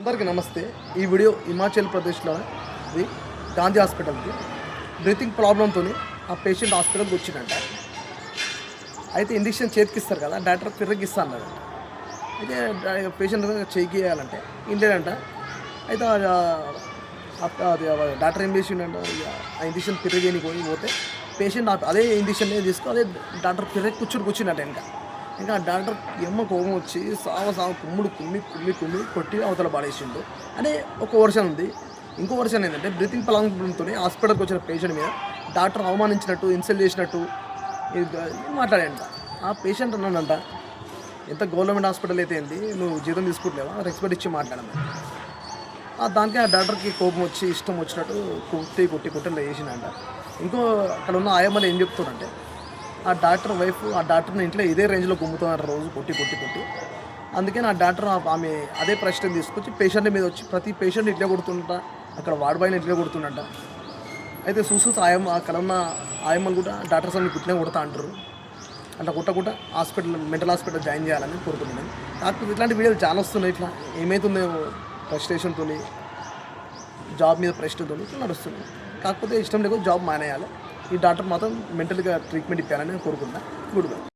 అందరికీ నమస్తే. ఈ వీడియో హిమాచల్ ప్రదేశ్లో ఇది గాంధీ హాస్పిటల్కి బ్రీతింగ్ ప్రాబ్లంతో ఆ పేషెంట్ హాస్పిటల్కి వచ్చిందంట. అయితే ఇంజక్షన్ చేతికిస్తారు కదా, డాక్టర్ పిర్రగిస్తా అన్నాడు. అయితే పేషెంట్ చేయికి వేయాలంటే ఇంటేనంట. అయితే అది డాక్టర్ ఏం చేసిండంట, ఆ ఇంజక్షన్ పిర్రగేనికి పోతే పేషెంట్ అదే ఇంజక్షన్ తీసుకో అదే డాక్టర్ పిర్రకి కూర్చుంట. ఇంకా డాక్టర్ ఎమ్మ కోపం వచ్చి సావ కుమ్మి కొట్టి అవతల పాడేసిండు అనే ఒక వర్షన్ ఉంది. ఇంకో వర్షన్ ఏంటంటే బ్రీతింగ్ ప్రాబ్లంతో హాస్పిటల్కి వచ్చిన పేషెంట్ మీద డాక్టర్ అవమానించినట్టు, ఇన్సల్ట్ చేసినట్టు మాట్లాడాడంట. ఆ పేషెంట్ అన్నాడంట, ఎంత గవర్నమెంట్ హాస్పిటల్ అయితే ఏంటి, నువ్వు జీతం తీసుకుంటలేవా, రెస్పెక్ట్ ఇచ్చి మాట్లాడమని. దానికి ఆ డాక్టర్కి కోపం వచ్చి ఇష్టం వచ్చినట్టు కొట్టి వేసిందంట. ఇంకో అక్కడ ఉన్న ఆయమ్మలు ఏం చెప్తున్నారంటే, ఆ డాక్టర్ వైఫ్ ఆ డాక్టర్ని ఇంట్లో ఇదే రేంజ్లో గుమ్ముతున్నారు రోజు కొట్టి. అందుకే నా డాక్టర్ ఆమె అదే ప్రశ్న తీసుకొచ్చి పేషెంట్ మీద వచ్చి ప్రతి పేషెంట్ ఇట్లే కొడుతుంట, అక్కడ వార్డ్ బాయ్ని ఇట్లే కొడుతుంట. అయితే ఆయమ్మ అక్కడ ఉన్న ఆయమ్మలు కూడా డాక్టర్స్ అన్ని ఇట్లే కొడతా అంటారు. అట్లా కొట్టకుండా మెంటల్ హాస్పిటల్ జాయిన్ చేయాలని కోరుకుంటున్నాను. కాకపోతే ఇట్లాంటి వీడియోలు చాలా వస్తున్నాయి. ఇట్లా ఏమవుతుందో ఫ్రస్ట్రేషన్తో, జాబ్ మీద ప్రెషర్తో ఇట్లా నడుస్తున్నాయి. కాకపోతే ఇష్టం లేకపోతే జాబ్ మానేయాలి. ఈ డాక్టర్ మాత్రం మెంటల్గా ట్రీట్మెంట్ ఇప్పాలని కోరుకుంటున్నాను. Good bye.